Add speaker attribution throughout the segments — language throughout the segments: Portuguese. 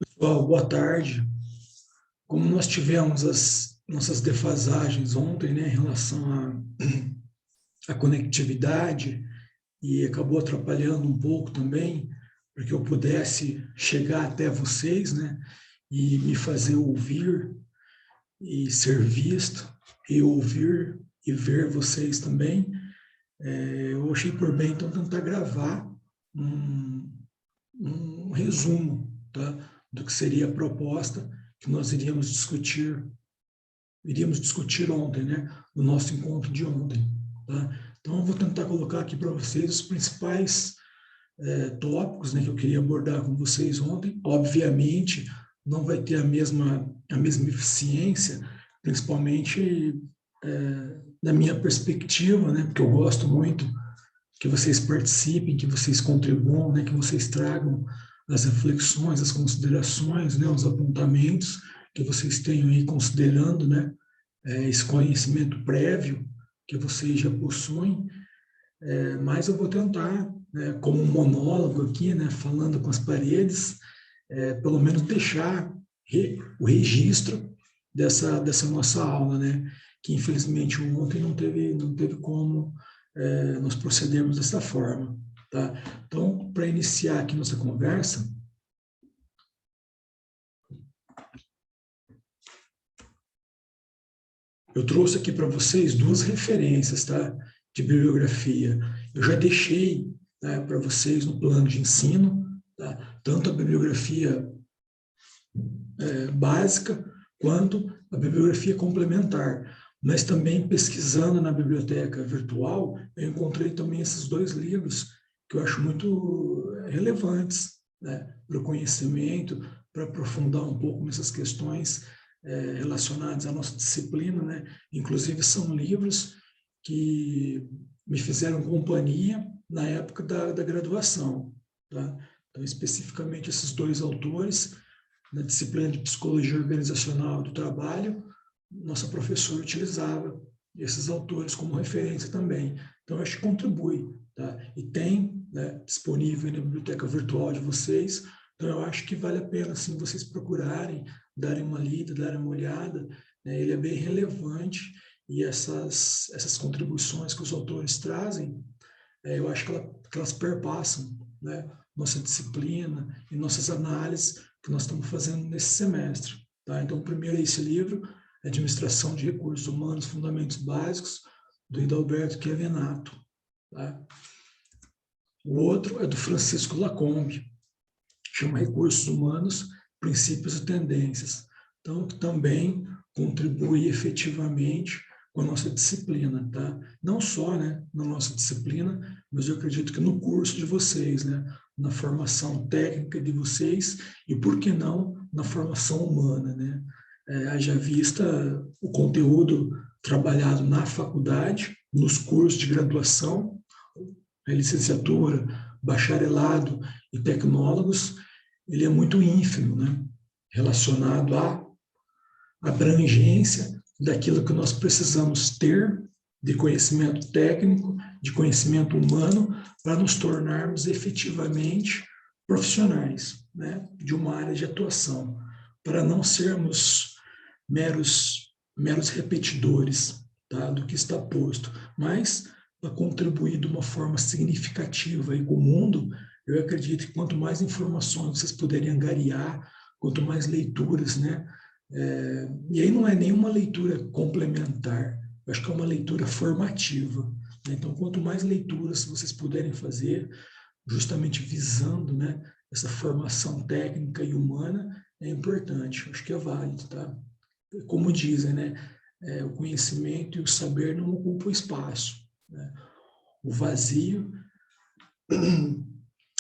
Speaker 1: Pessoal, boa tarde. Como nós tivemos as nossas defasagens ontem, né, em relação à conectividade, e acabou atrapalhando um pouco também, para que eu pudesse chegar até vocês, né, e me fazer ouvir e ser visto, e ouvir e ver vocês também, eu achei por bem, então, tentar gravar um, um resumo, tá, do que seria a proposta que nós iríamos discutir ontem, né, no nosso encontro de ontem. Tá? Então, eu vou tentar colocar aqui para vocês os principais tópicos, né, que eu queria abordar com vocês ontem. Obviamente, não vai ter a mesma eficiência, principalmente na minha perspectiva, né, porque eu gosto muito que vocês participem, que vocês contribuam, né, que vocês tragam as reflexões, as considerações, né, os apontamentos que vocês tenham aí considerando, né, esse conhecimento prévio que vocês já possuem, mas eu vou tentar, né, como um monólogo aqui, né, falando com as paredes, pelo menos deixar o registro dessa nossa aula, né, que infelizmente ontem não teve como nós procedermos dessa forma, tá? Então, para iniciar aqui nossa conversa, eu trouxe aqui para vocês duas referências, tá, de bibliografia. Eu já deixei, tá, para vocês no plano de ensino, tá, tanto a bibliografia básica quanto a bibliografia complementar. Mas também pesquisando na biblioteca virtual, eu encontrei também esses dois livros que eu acho muito relevantes, né, para o conhecimento, para aprofundar um pouco nessas questões relacionadas à nossa disciplina, né? Inclusive são livros que me fizeram companhia na época da graduação, tá? Então, especificamente esses dois autores, na disciplina de Psicologia Organizacional do Trabalho, nossa professora utilizava esses autores como referência também. Então, acho que contribui, tá? E tem, né, disponível na biblioteca virtual de vocês, então eu acho que vale a pena, assim, vocês procurarem, darem uma lida, darem uma olhada, né? Ele é bem relevante e essas contribuições que os autores trazem, eu acho que elas perpassam, né, nossa disciplina e nossas análises que nós estamos fazendo nesse semestre. Tá? Então, o primeiro é esse livro, Administração de Recursos Humanos, Fundamentos Básicos, do Hidalberto Chiavenato. Tá? O outro é do Francisco Lacombe, chama Recursos Humanos, Princípios e Tendências. Então, também contribui efetivamente com a nossa disciplina, tá? Não só, né, na nossa disciplina, mas eu acredito que no curso de vocês, né, na formação técnica de vocês e, por que não, na formação humana, né? Haja vista o conteúdo trabalhado na faculdade, nos cursos de graduação, a licenciatura, bacharelado e tecnólogos, ele é muito ínfimo, né? Relacionado à abrangência daquilo que nós precisamos ter de conhecimento técnico, de conhecimento humano, para nos tornarmos efetivamente profissionais, né, de uma área de atuação, para não sermos meros repetidores, tá, do que está posto, mas para contribuir de uma forma significativa aí com o mundo. Eu acredito que quanto mais informações vocês puderem angariar, quanto mais leituras, né? E aí não é nenhuma leitura complementar, eu acho que é uma leitura formativa, né? Então, quanto mais leituras vocês puderem fazer, justamente visando, né, essa formação técnica e humana, é importante, acho que é válido, tá? Como dizem, né, o conhecimento e o saber não ocupam espaço, né? O vazio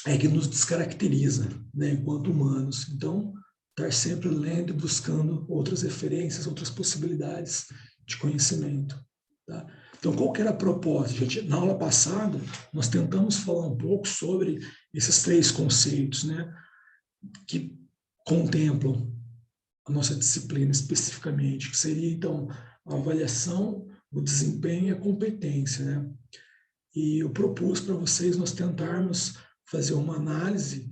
Speaker 1: é que nos descaracteriza, né, enquanto humanos. Então, estar sempre lendo e buscando outras referências, outras possibilidades de conhecimento. Tá? Então, qual que era a proposta? Na aula passada, nós tentamos falar um pouco sobre esses três conceitos, né, que contemplam a nossa disciplina especificamente, que seria, então, a avaliação, o desempenho e a competência, né? E eu propus para vocês nós tentarmos fazer uma análise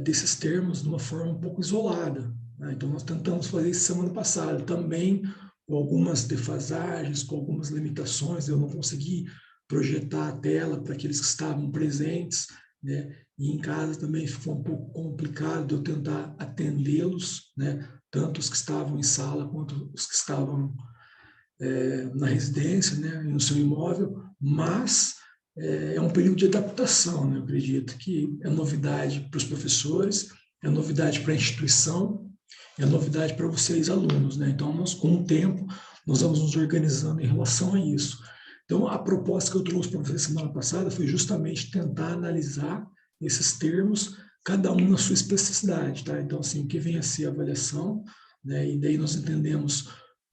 Speaker 1: desses termos de uma forma um pouco isolada, né? Então, nós tentamos fazer isso semana passada, também com algumas defasagens, com algumas limitações, eu não consegui projetar a tela para aqueles que estavam presentes, né? E em casa também ficou um pouco complicado eu tentar atendê-los, né? Tanto os que estavam em sala quanto os que estavam na residência, né? No seu imóvel, mas é um período de adaptação, né? Eu acredito que é novidade para os professores, é novidade para a instituição, é novidade para vocês, alunos, né? Então, nós, com o tempo, nós vamos nos organizando em relação a isso. Então, a proposta que eu trouxe para vocês semana passada foi justamente tentar analisar esses termos, cada um na sua especificidade, tá? Então, assim, o que vem a ser a avaliação, né? E daí nós entendemos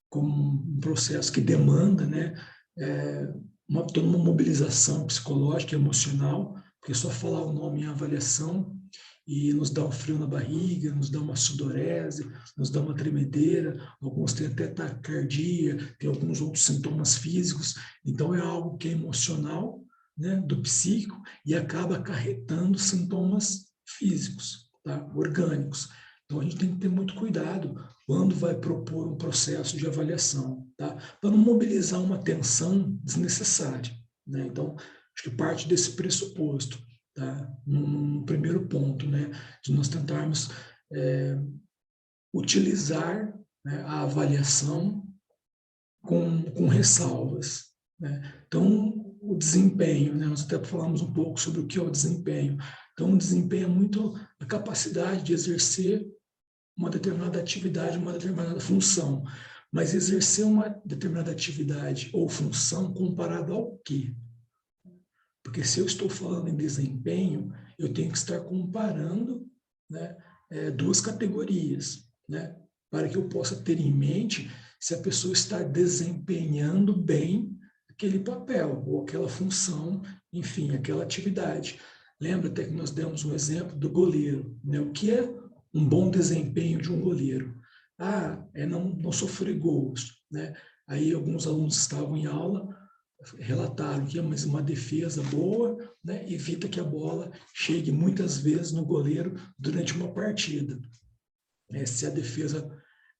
Speaker 1: como um processo que demanda, né? Toda uma mobilização psicológica e emocional, porque só falar o nome em avaliação e nos dá um frio na barriga, nos dá uma sudorese, nos dá uma tremedeira, alguns têm até taquicardia, tem alguns outros sintomas físicos, então é algo que é emocional, né, do psíquico, e acaba acarretando sintomas físicos, tá, orgânicos. Então a gente tem que ter muito cuidado quando vai propor um processo de avaliação, tá, para não mobilizar uma tensão desnecessária, né? Então, acho que parte desse pressuposto, tá? No primeiro ponto, né, de nós tentarmos utilizar, né, a avaliação com ressalvas, né? Então, o desempenho, né, nós até falamos um pouco sobre o que é o desempenho. Então, o desempenho é muito a capacidade de exercer uma determinada atividade, uma determinada função, mas exercer uma determinada atividade ou função comparado ao quê? Porque se eu estou falando em desempenho, eu tenho que estar comparando, né, duas categorias, né, para que eu possa ter em mente se a pessoa está desempenhando bem aquele papel ou aquela função, enfim, aquela atividade. Lembra até que nós demos um exemplo do goleiro, né? O que é um bom desempenho de um goleiro? É não sofrer gols, né? Aí alguns alunos estavam em aula, relataram que uma defesa boa, né, evita que a bola chegue muitas vezes no goleiro durante uma partida. Se a defesa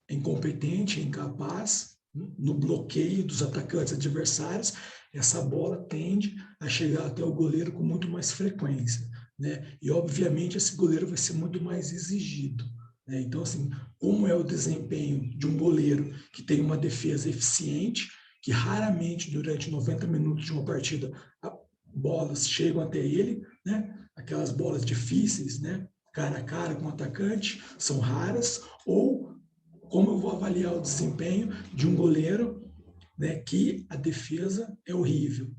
Speaker 1: é incompetente, é incapaz, no bloqueio dos atacantes adversários, essa bola tende a chegar até o goleiro com muito mais frequência, né? E, obviamente, esse goleiro vai ser muito mais exigido, né? Então, assim, como é o desempenho de um goleiro que tem uma defesa eficiente, que raramente, durante 90 minutos de uma partida, bolas chegam até ele, né? Aquelas bolas difíceis, né? Cara a cara com o atacante, são raras, ou como eu vou avaliar o desempenho de um goleiro, né, que a defesa é horrível,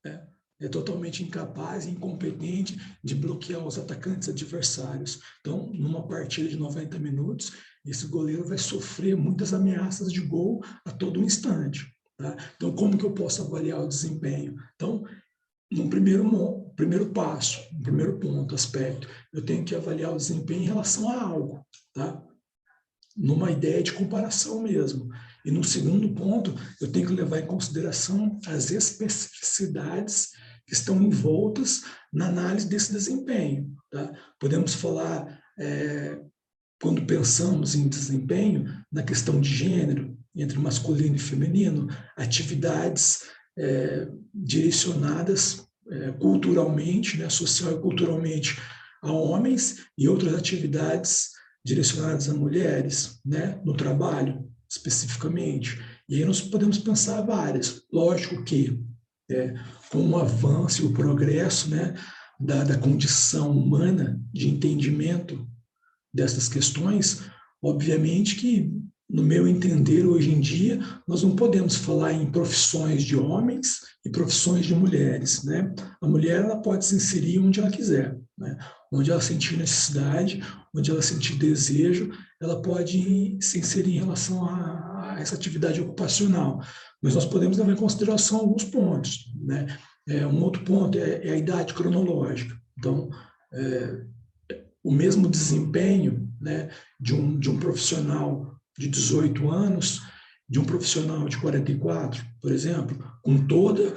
Speaker 1: né? É totalmente incapaz e incompetente de bloquear os atacantes adversários. Então, numa partida de 90 minutos, esse goleiro vai sofrer muitas ameaças de gol a todo instante, tá? Então, como que eu posso avaliar o desempenho? Então, no primeiro passo, no primeiro ponto, aspecto, eu tenho que avaliar o desempenho em relação a algo, tá? Numa ideia de comparação mesmo. E no segundo ponto, eu tenho que levar em consideração as especificidades que estão envoltas na análise desse desempenho, tá? Podemos falar, quando pensamos em desempenho, na questão de gênero, entre masculino e feminino, atividades direcionadas culturalmente, né, social e culturalmente, a homens, e outras atividades direcionadas a mulheres, né, no trabalho, especificamente. E aí nós podemos pensar várias. Lógico que, com o avanço e o progresso, né, da condição humana de entendimento dessas questões, obviamente que, no meu entender, hoje em dia, nós não podemos falar em profissões de homens e profissões de mulheres, né? A mulher, ela pode se inserir onde ela quiser, né? Onde ela sentir necessidade, onde ela sentir desejo, ela pode se inserir em relação a essa atividade ocupacional. Mas nós podemos levar em consideração alguns pontos, né? Um outro ponto é a idade cronológica. Então, o mesmo desempenho, né, de um profissional de 18 anos, de um profissional de 44, por exemplo, com todo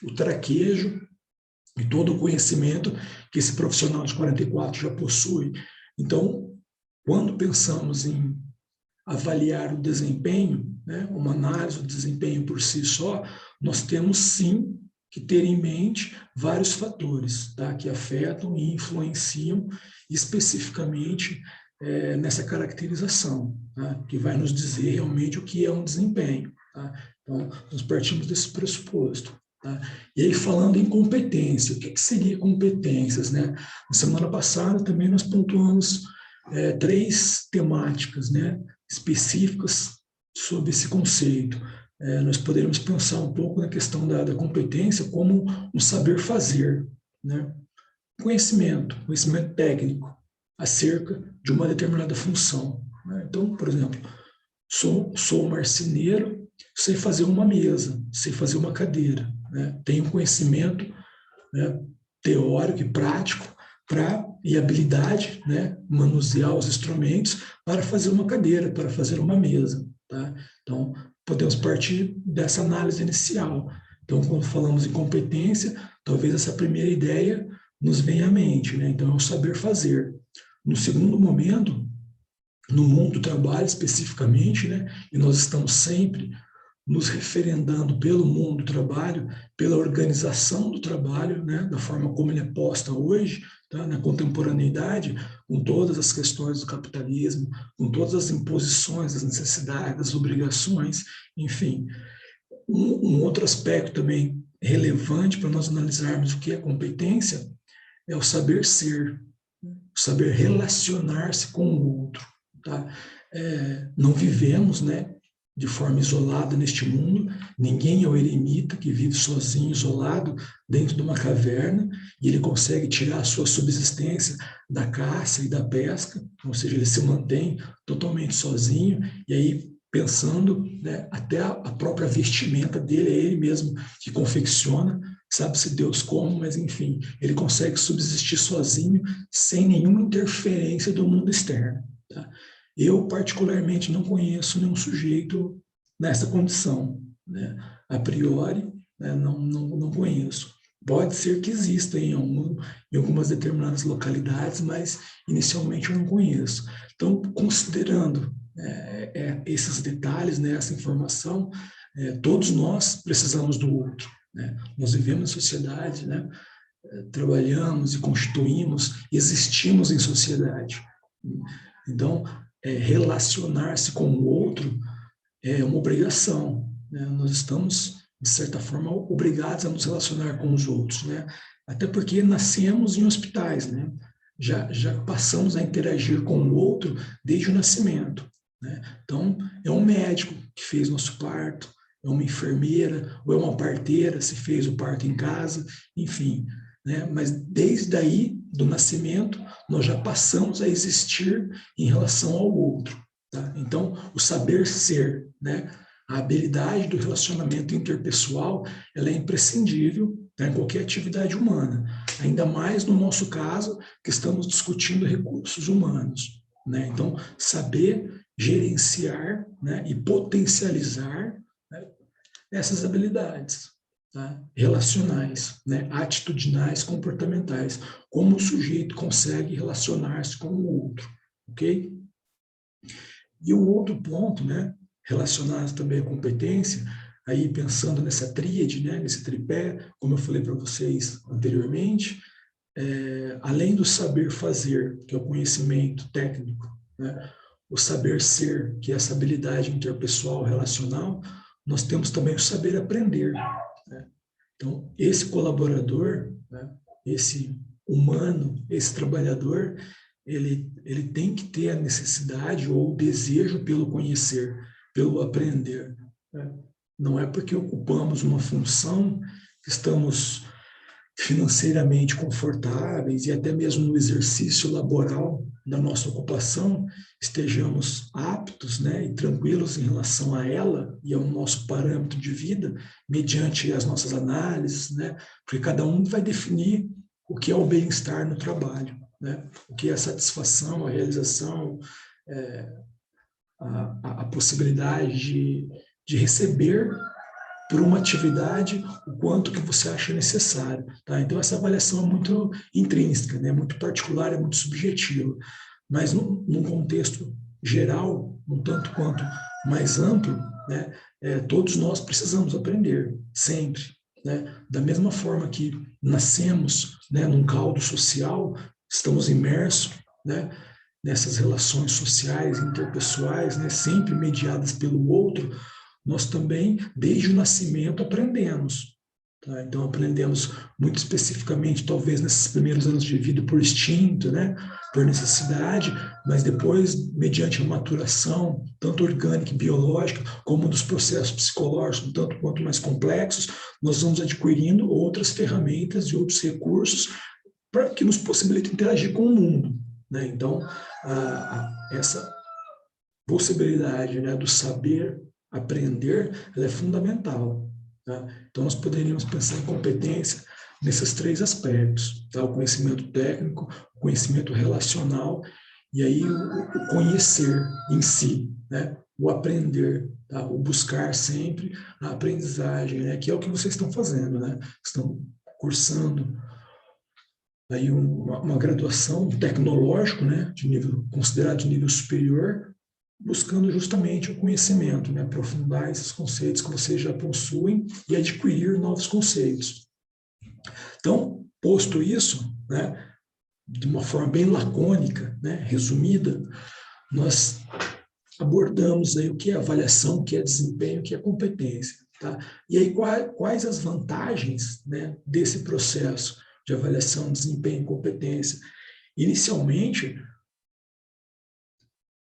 Speaker 1: o traquejo e todo o conhecimento que esse profissional de 44 já possui. Então, quando pensamos em avaliar o desempenho, né, uma análise do desempenho por si só, nós temos sim que ter em mente vários fatores, tá, que afetam e influenciam especificamente nessa caracterização, tá, que vai nos dizer realmente o que é um desempenho. Tá? Então, nós partimos desse pressuposto. Tá? E aí, falando em competência, o que seria competências? Né? Na semana passada também nós pontuamos 3 temáticas, né, específicas sobre esse conceito. Nós poderíamos pensar um pouco na questão da competência como um saber fazer, né? Conhecimento técnico acerca de uma determinada função. Né? Então, por exemplo, sou marceneiro, sei fazer uma mesa, sei fazer uma cadeira, né? Tenho conhecimento, né, teórico e prático e habilidade, né, manusear os instrumentos para fazer uma cadeira, para fazer uma mesa. Tá? Então, podemos partir dessa análise inicial. Então, quando falamos em competência, talvez essa primeira ideia nos venha à mente. Né? Então, é o saber fazer. No segundo momento, no mundo do trabalho especificamente, né, e nós estamos sempre nos referendando pelo mundo do trabalho, pela organização do trabalho, né, da forma como ele é posta hoje, tá, na contemporaneidade, com todas as questões do capitalismo, com todas as imposições, as necessidades, as obrigações, enfim. Um outro aspecto também relevante para nós analisarmos o que é competência é o saber ser, o saber relacionar-se com o outro. Tá? Não vivemos, né, de forma isolada neste mundo, ninguém é o eremita que vive sozinho, isolado, dentro de uma caverna, e ele consegue tirar a sua subsistência da caça e da pesca, ou seja, ele se mantém totalmente sozinho, e aí pensando, né, até a própria vestimenta dele, é ele mesmo que confecciona, sabe-se Deus como, mas enfim, ele consegue subsistir sozinho, sem nenhuma interferência do mundo externo. Tá? Eu, particularmente, não conheço nenhum sujeito nessa condição, né? A priori, né, não conheço. Pode ser que exista em algumas determinadas localidades, mas inicialmente eu não conheço. Então, considerando esses detalhes, né, essa informação, todos nós precisamos do outro. Né? Nós vivemos em sociedade, né? Trabalhamos e constituímos, existimos em sociedade. Então, relacionar-se com o outro é uma obrigação. Né? Nós estamos, de certa forma, obrigados a nos relacionar com os outros. Né? Até porque nascemos em hospitais. Né? Já passamos a interagir com o outro desde o nascimento. Né? Então, é um médico que fez nosso parto, é uma enfermeira ou é uma parteira se fez o parto em casa, enfim. Né? Mas desde aí, do nascimento, nós já passamos a existir em relação ao outro. Tá? Então, o saber ser, né? A habilidade do relacionamento interpessoal, ela é imprescindível, tá, em qualquer atividade humana. Ainda mais no nosso caso, que estamos discutindo recursos humanos. Né? Então, saber gerenciar, né, e potencializar, né, essas habilidades, tá? Relacionais, né? Atitudinais, comportamentais. Como o sujeito consegue relacionar-se com o outro, ok? E um outro ponto, né, relacionado também à competência, aí pensando nessa tríade, né, nesse tripé, como eu falei para vocês anteriormente, além do saber fazer, que é o conhecimento técnico, né, o saber ser, que é essa habilidade interpessoal relacional, nós temos também o saber aprender. Né? Então, esse colaborador, né, esse humano, esse trabalhador, ele tem que ter a necessidade ou o desejo pelo conhecer, pelo aprender. Né? Não é porque ocupamos uma função que estamos financeiramente confortáveis e até mesmo no exercício laboral da nossa ocupação estejamos aptos, né, e tranquilos em relação a ela e ao nosso parâmetro de vida, mediante as nossas análises, né, porque cada um vai definir o que é o bem-estar no trabalho, né, o que é a satisfação, a realização, a possibilidade de receber por uma atividade o quanto que você acha necessário. Tá? Então, essa avaliação é muito intrínseca, né? Muito particular, é muito subjetiva. Mas, num contexto geral, um tanto quanto mais amplo, né? Todos nós precisamos aprender, sempre. Né? Da mesma forma que nascemos, né, num caldo social, estamos imersos, né, nessas relações sociais, interpessoais, né, sempre mediadas pelo outro, nós também, desde o nascimento, aprendemos. Tá? Então, aprendemos muito especificamente, talvez nesses primeiros anos de vida, por instinto, né? Por necessidade, mas depois, mediante a maturação, tanto orgânica e biológica, como dos processos psicológicos, tanto quanto mais complexos, nós vamos adquirindo outras ferramentas e outros recursos para que nos possibilitem interagir com o mundo. Né? Então, essa possibilidade, né, do saber aprender, ela é fundamental. Tá? Então, nós poderíamos pensar em competência nesses três aspectos, tá? O conhecimento técnico, o conhecimento relacional e aí o conhecer em si, né? O aprender, tá? O buscar sempre a aprendizagem, né? Que é o que vocês estão fazendo, né? Estão cursando aí uma graduação tecnológica, né? De nível, considerado de nível superior, buscando justamente o conhecimento, né? Aprofundar esses conceitos que vocês já possuem e adquirir novos conceitos. Então, posto isso, né, de uma forma bem lacônica, né, resumida, nós abordamos aí o que é avaliação, o que é desempenho, o que é competência. Tá? E aí, quais as vantagens, né, desse processo de avaliação, desempenho e competência? Inicialmente,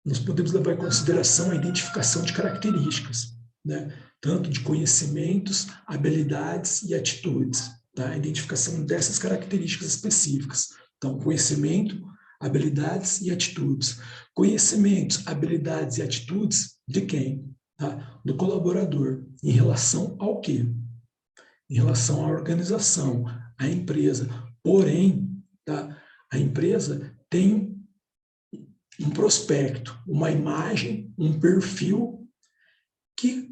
Speaker 1: nós podemos levar em consideração a identificação de características, né? Tanto de conhecimentos, habilidades e atitudes. Tá? A identificação dessas características específicas. Então, conhecimento, habilidades e atitudes. Conhecimentos, habilidades e atitudes de quem? Tá? Do colaborador. Em relação ao quê? Em relação à organização, à empresa. Porém, tá? A empresa tem um prospecto, uma imagem, um perfil que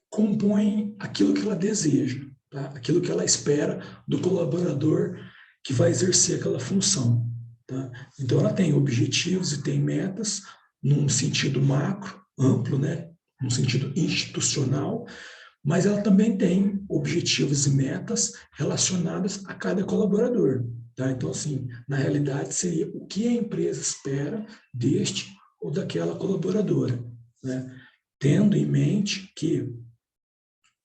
Speaker 1: compõe aquilo que ela deseja, tá? Aquilo que ela espera do colaborador que vai exercer aquela função. Tá? Então, ela tem objetivos e tem metas num sentido macro, amplo, né? Num sentido institucional, mas ela também tem objetivos e metas relacionadas a cada colaborador. Tá? Então, assim, na realidade, seria o que a empresa espera deste ou daquela colaboradora, né? Tendo em mente que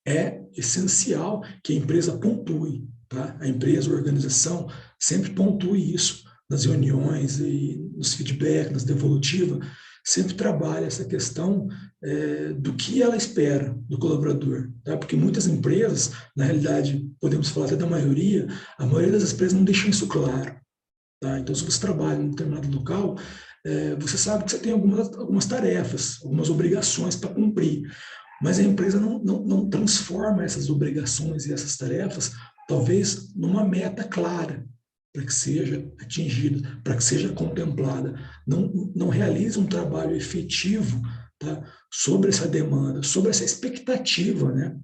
Speaker 1: é essencial que a empresa pontue, tá? A empresa, a organização, sempre pontue isso nas reuniões e nos feedbacks, nas devolutivas, sempre trabalha essa questão do que ela espera do colaborador, tá? Porque muitas empresas, na realidade, podemos falar até da maioria, a maioria das empresas não deixam isso claro, tá? Então, se você trabalha em um determinado local, você sabe que você tem algumas tarefas, algumas obrigações para cumprir, mas a empresa não transforma essas obrigações e essas tarefas, talvez, numa meta clara, para que seja atingida, para que seja contemplada. Não realiza um trabalho efetivo, tá, sobre essa demanda, sobre essa expectativa, né,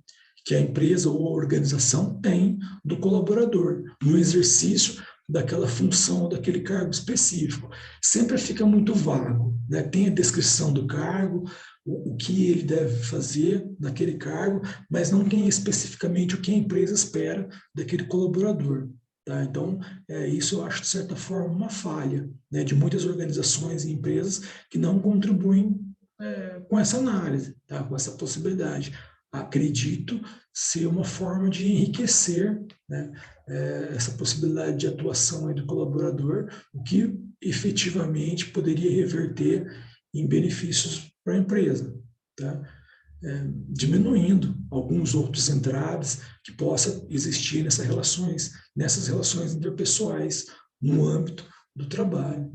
Speaker 1: que a empresa ou a organização tem do colaborador, no exercício daquela função, daquele cargo específico. Sempre fica muito vago, né? Tem a descrição do cargo, o que ele deve fazer naquele cargo, mas não tem especificamente o que a empresa espera daquele colaborador. Tá? Então, isso eu acho, de certa forma, uma falha, né, de muitas organizações e empresas que não contribuem com essa análise, tá? Com essa possibilidade. Acredito ser uma forma de enriquecer, né, essa possibilidade de atuação aí do colaborador, o que efetivamente poderia reverter em benefícios para a empresa, tá? Diminuindo alguns outros entraves que possa existir nessas relações interpessoais no âmbito do trabalho.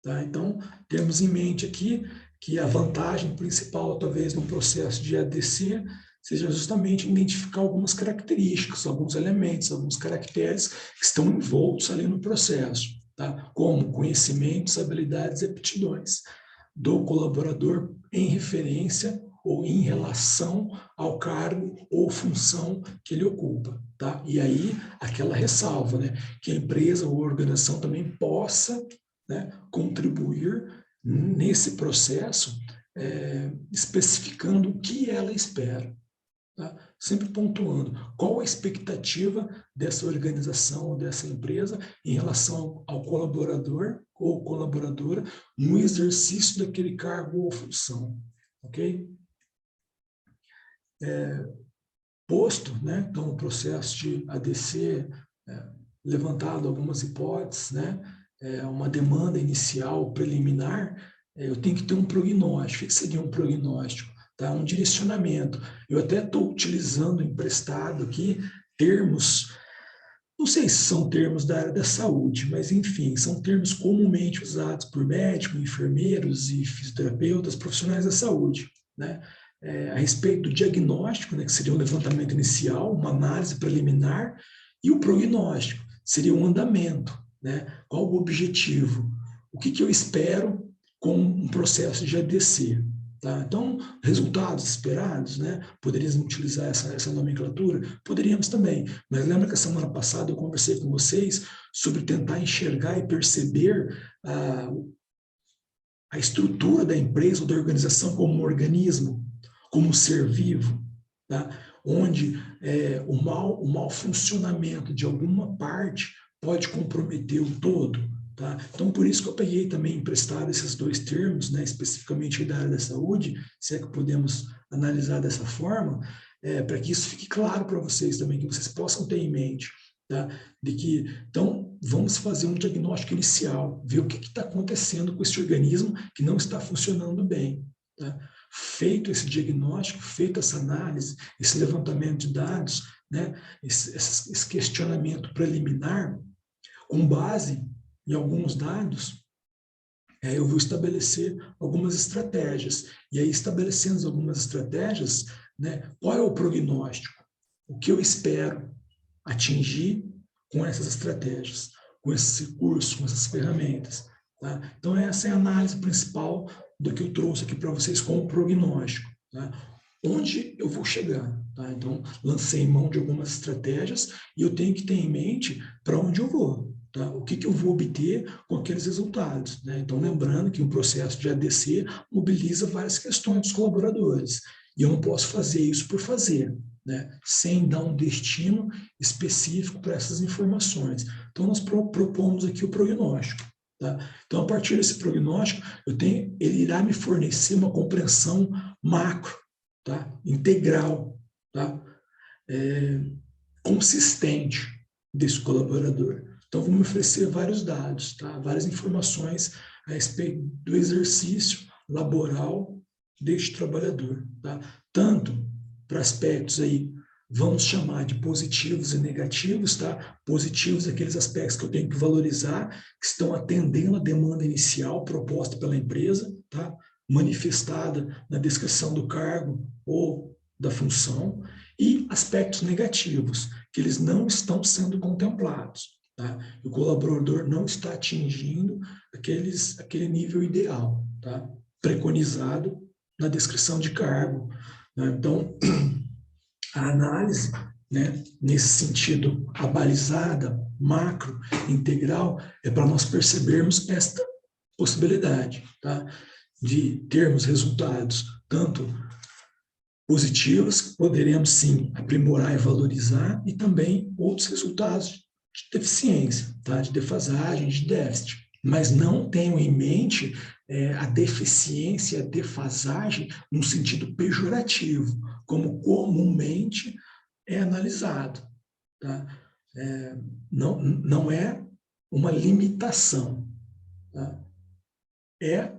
Speaker 1: Tá? Então, temos em mente aqui que a vantagem principal, talvez, no processo de ADC, seja justamente identificar algumas características, alguns elementos, alguns caracteres que estão envoltos ali no processo, tá? Como conhecimentos, habilidades e aptidões do colaborador em referência ou em relação ao cargo ou função que ele ocupa, tá? E aí, aquela ressalva, né? Que a empresa ou a organização também possa, né, contribuir nesse processo, especificando o que ela espera. Tá? Sempre pontuando qual a expectativa dessa organização ou dessa empresa em relação ao colaborador ou colaboradora no exercício daquele cargo ou função, ok? Posto, né, então o processo de ADC, levantado algumas hipóteses, né, uma demanda inicial preliminar, eu tenho que ter um prognóstico. O que seria um prognóstico? Tá? Um direcionamento. Eu até estou utilizando emprestado aqui termos, não sei se são termos da área da saúde, mas enfim, são termos comumente usados por médicos, enfermeiros e fisioterapeutas, profissionais da saúde, né? A respeito do diagnóstico, né, que seria um levantamento inicial, uma análise preliminar, e o prognóstico, seria um andamento, né? Qual o objetivo? O que eu espero com um processo de ADC? Tá? Então, resultados esperados, né? Poderíamos utilizar essa nomenclatura? Poderíamos também, mas lembra que a semana passada eu conversei com vocês sobre tentar enxergar e perceber a estrutura da empresa ou da organização como um organismo, como um ser vivo, tá? Onde o mau funcionamento de alguma parte pode comprometer o todo. Tá? Então, por isso que eu peguei também emprestado esses dois termos, né, especificamente da área da saúde, se é que podemos analisar dessa forma, para que isso fique claro para vocês também, que vocês possam ter em mente, tá? De que, então, vamos fazer um diagnóstico inicial, ver o que está acontecendo com esse organismo que não está funcionando bem. Tá? Feito esse diagnóstico, feita essa análise, esse levantamento de dados, né, esse questionamento preliminar, com base em alguns dados, eu vou estabelecer algumas estratégias. E aí, estabelecendo algumas estratégias, né, qual é o prognóstico? O que eu espero atingir com essas estratégias, com esses recursos, com essas ferramentas. Tá? Então, essa é a análise principal do que eu trouxe aqui para vocês como prognóstico. Tá? Onde eu vou chegar? Tá? Então, lancei mão de algumas estratégias e eu tenho que ter em mente para onde eu vou. Tá? O que eu vou obter com aqueles resultados. Né? Então, lembrando que o processo de ADC mobiliza várias questões dos colaboradores. E eu não posso fazer isso por fazer, né? Sem dar um destino específico para essas informações. Então, nós propomos aqui o prognóstico. Tá? Então, a partir desse prognóstico, ele irá me fornecer uma compreensão macro, tá? Integral, tá? Consistente desse colaborador. Então, vamos oferecer vários dados, tá? Várias informações a respeito do exercício laboral deste trabalhador. Tá? Tanto para aspectos aí, vamos chamar de positivos e negativos, tá? Positivos, aqueles aspectos que eu tenho que valorizar, que estão atendendo a demanda inicial proposta pela empresa, tá? Manifestada na descrição do cargo ou da função, e aspectos negativos, que eles não estão sendo contemplados. Tá? O colaborador não está atingindo aquele nível ideal, tá? Preconizado na descrição de cargo. Né? Então, a análise, né, nesse sentido abalizada, macro, integral, é para nós percebermos esta possibilidade, tá? De termos resultados tanto positivos, que poderemos sim aprimorar e valorizar, e também outros resultados de deficiência, tá? De defasagem, de déficit. Mas não tenham em mente a deficiência, a defasagem, num sentido pejorativo, como comumente é analisado. Tá? Não é uma limitação. Tá? É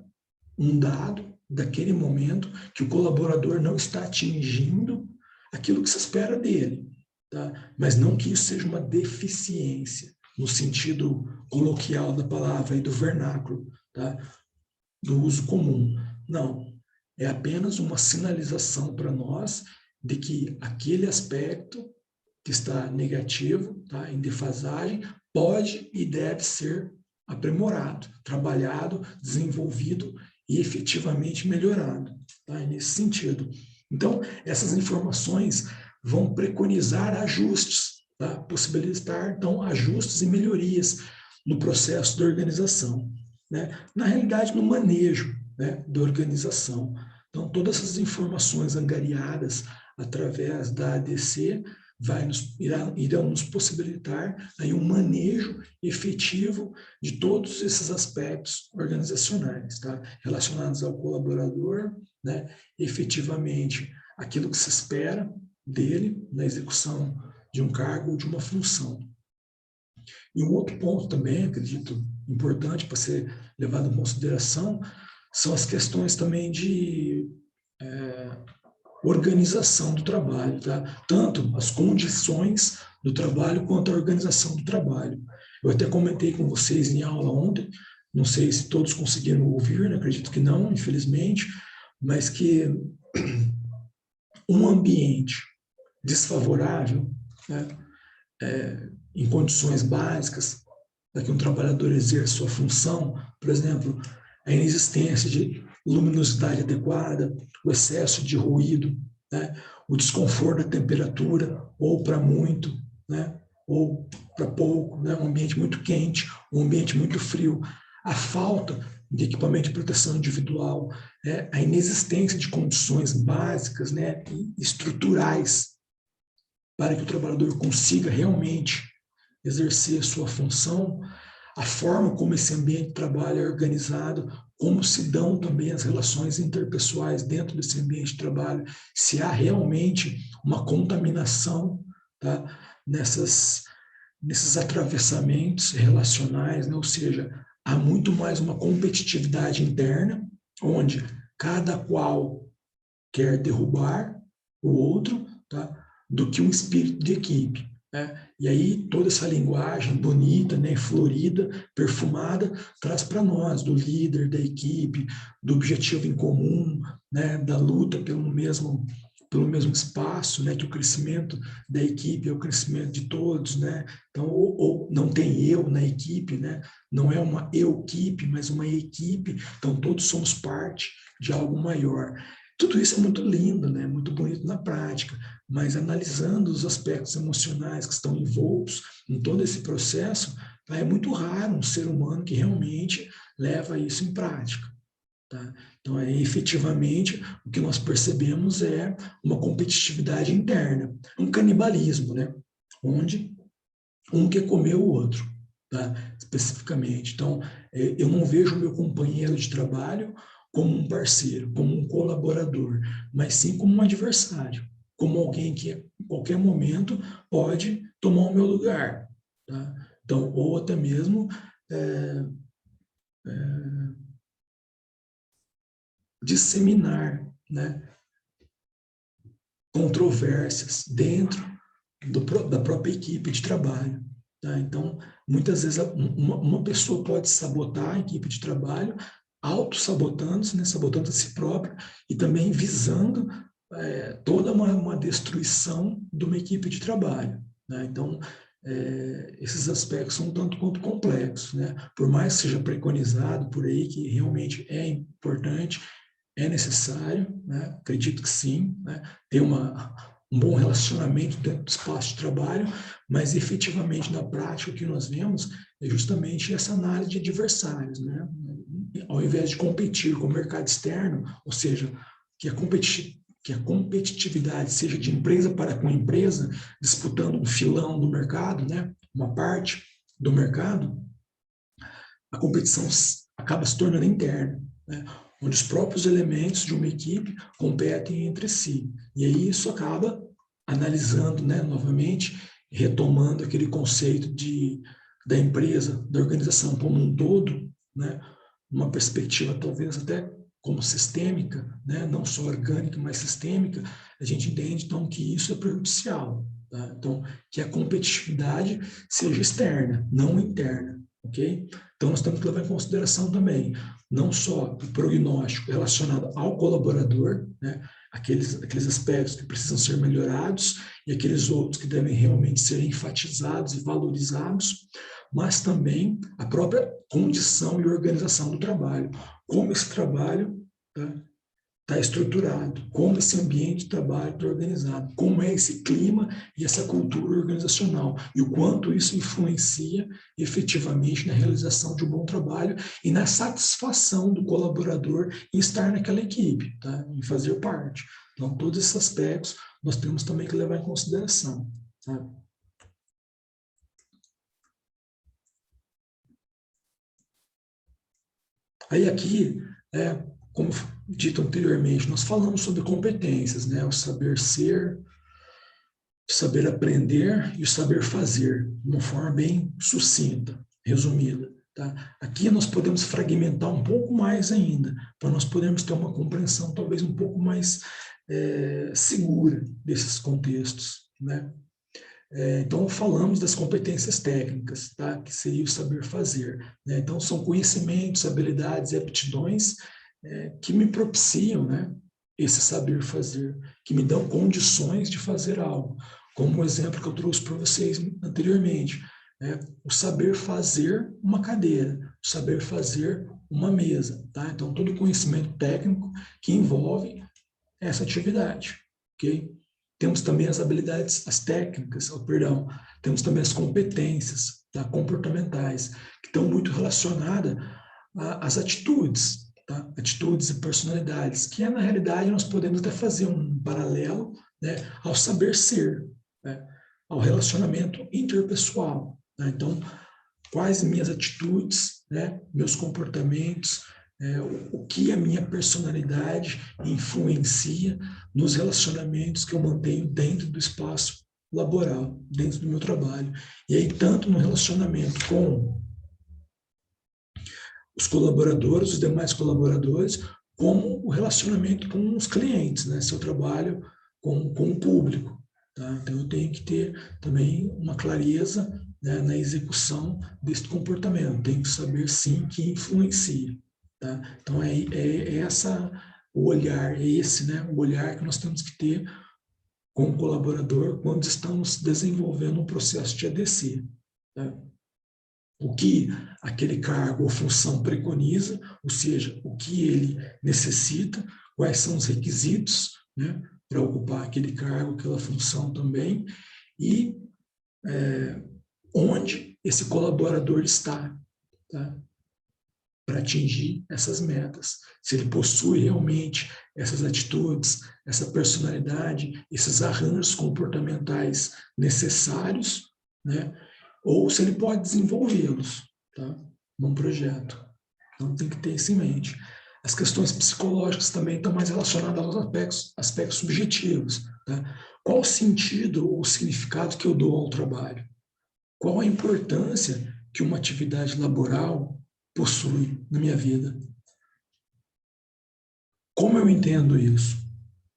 Speaker 1: um dado daquele momento que o colaborador não está atingindo aquilo que se espera dele, tá? Mas não que isso seja uma deficiência, no sentido coloquial da palavra e do vernáculo, tá? Do uso comum. Não, é apenas uma sinalização para nós de que aquele aspecto que está negativo, tá? Em defasagem, pode e deve ser aprimorado, trabalhado, desenvolvido e efetivamente melhorado, tá? Nesse sentido. Então, essas informações vão preconizar ajustes, tá? Possibilitar, então, ajustes e melhorias no processo da organização, né? Na realidade, no manejo, né, da organização. Então, todas essas informações angariadas através da ADC irão nos possibilitar aí um manejo efetivo de todos esses aspectos organizacionais, tá? Relacionados ao colaborador, né? Efetivamente, aquilo que se espera dele na execução de um cargo ou de uma função. E um outro ponto também, acredito, importante para ser levado em consideração, são as questões também de organização do trabalho, tá? Tanto as condições do trabalho quanto a organização do trabalho. Eu até comentei com vocês em aula ontem, não sei se todos conseguiram ouvir, né? Acredito que não, infelizmente, mas que um ambiente desfavorável, né, em condições básicas, para que um trabalhador exerça sua função, por exemplo, a inexistência de luminosidade adequada, o excesso de ruído, né, o desconforto da temperatura, ou para muito, né, ou para pouco, né, um ambiente muito quente, um ambiente muito frio, a falta de equipamento de proteção individual, a inexistência de condições básicas, né, estruturais, para que o trabalhador consiga realmente exercer sua função, a forma como esse ambiente de trabalho é organizado, como se dão também as relações interpessoais dentro desse ambiente de trabalho, se há realmente uma contaminação, tá, nesses atravessamentos relacionais, né? Ou seja, há muito mais uma competitividade interna, onde cada qual quer derrubar o outro, tá, do que um espírito de equipe, né? E aí toda essa linguagem bonita, né, florida, perfumada, traz para nós, do líder, da equipe, do objetivo em comum, né, da luta pelo mesmo espaço, né, que o crescimento da equipe é o crescimento de todos, né? Então, ou não tem eu na equipe, né? Não é uma eu-equipe, mas uma equipe, então todos somos parte de algo maior. Tudo isso é muito lindo, né? Muito bonito na prática, mas analisando os aspectos emocionais que estão envoltos em todo esse processo, é muito raro um ser humano que realmente leva isso em prática. Tá? Então, efetivamente, o que nós percebemos é uma competitividade interna, um canibalismo, né? Onde um quer comer o outro, tá? Especificamente. Então, eu não vejo o meu companheiro de trabalho como um parceiro, como um colaborador, mas sim como um adversário, como alguém que em qualquer momento pode tomar o meu lugar. Tá? Então, ou até mesmo disseminar, né, controvérsias dentro da própria equipe de trabalho. Tá? Então, muitas vezes uma pessoa pode sabotar a equipe de trabalho, auto-sabotando-se, né, sabotando a si própria, e também visando toda uma destruição de uma equipe de trabalho. Né? Então, esses aspectos são um tanto quanto complexos. Né? Por mais que seja preconizado por aí, que realmente é importante, é necessário, né? Acredito que sim, né? Ter um bom relacionamento dentro do espaço de trabalho, mas efetivamente na prática o que nós vemos é justamente essa análise de adversários, né? Ao invés de competir com o mercado externo, ou seja, que a competitividade seja de empresa para com empresa, disputando um filão do mercado, né? Uma parte do mercado, a competição acaba se tornando interna, né? Onde os próprios elementos de uma equipe competem entre si. E aí isso acaba analisando, né, novamente, retomando aquele conceito da empresa, da organização como um todo, né, uma perspectiva talvez até como sistêmica, né, não só orgânica, mas sistêmica, a gente entende, então, que isso é prejudicial. Tá? Então, que a competitividade seja externa, não interna, ok? Então, nós temos que levar em consideração também, não só o prognóstico relacionado ao colaborador, né? Aqueles aspectos que precisam ser melhorados e aqueles outros que devem realmente ser enfatizados e valorizados, mas também a própria condição e organização do trabalho, como esse trabalho está estruturado, como esse ambiente de trabalho está organizado, como é esse clima e essa cultura organizacional, e o quanto isso influencia efetivamente na realização de um bom trabalho e na satisfação do colaborador em estar naquela equipe, tá? Em fazer parte. Então, todos esses aspectos nós temos também que levar em consideração. Tá? Aí aqui, como dito anteriormente, nós falamos sobre competências, né? O saber ser, o saber aprender e o saber fazer, de uma forma bem sucinta, resumida. Tá? Aqui nós podemos fragmentar um pouco mais ainda, para nós podermos ter uma compreensão talvez um pouco mais segura desses contextos, né? Então, falamos das competências técnicas, tá? Que seria o saber fazer, né? Então, são conhecimentos, habilidades e aptidões que me propiciam, né, esse saber fazer, que me dão condições de fazer algo. Como o exemplo que eu trouxe para vocês anteriormente, né? O saber fazer uma cadeira, o saber fazer uma mesa. Tá? Então, todo conhecimento técnico que envolve essa atividade. Ok? Temos também as habilidades, as técnicas, perdão, temos também as competências, tá, comportamentais, que estão muito relacionadas às atitudes, tá? Atitudes e personalidades, que na realidade nós podemos até fazer um paralelo, né, ao saber ser, né, ao relacionamento interpessoal. Né? Então, quais minhas atitudes, né, meus comportamentos, o que a minha personalidade influencia nos relacionamentos que eu mantenho dentro do espaço laboral, dentro do meu trabalho. E aí, tanto no relacionamento com os colaboradores, os demais colaboradores, como o relacionamento com os clientes, né, se eu trabalho com o público. Tá? Então, eu tenho que ter também uma clareza, né, na execução desse comportamento. Tenho que saber, sim, que influencia. Tá? Então, essa o olhar, é esse, né, o olhar que nós temos que ter com o colaborador quando estamos desenvolvendo um processo de ADC. Tá? O que aquele cargo ou função preconiza, ou seja, o que ele necessita, quais são os requisitos, né, para ocupar aquele cargo, aquela função também, e onde esse colaborador está, tá? Para atingir essas metas. Se ele possui realmente essas atitudes, essa personalidade, esses arranjos comportamentais necessários, né? Ou se ele pode desenvolvê-los, tá? Num projeto. Então tem que ter isso em mente. As questões psicológicas também estão mais relacionadas aos aspectos subjetivos. Tá? Qual o sentido ou o significado que eu dou ao trabalho? Qual a importância que uma atividade laboral possui na minha vida? Como eu entendo isso?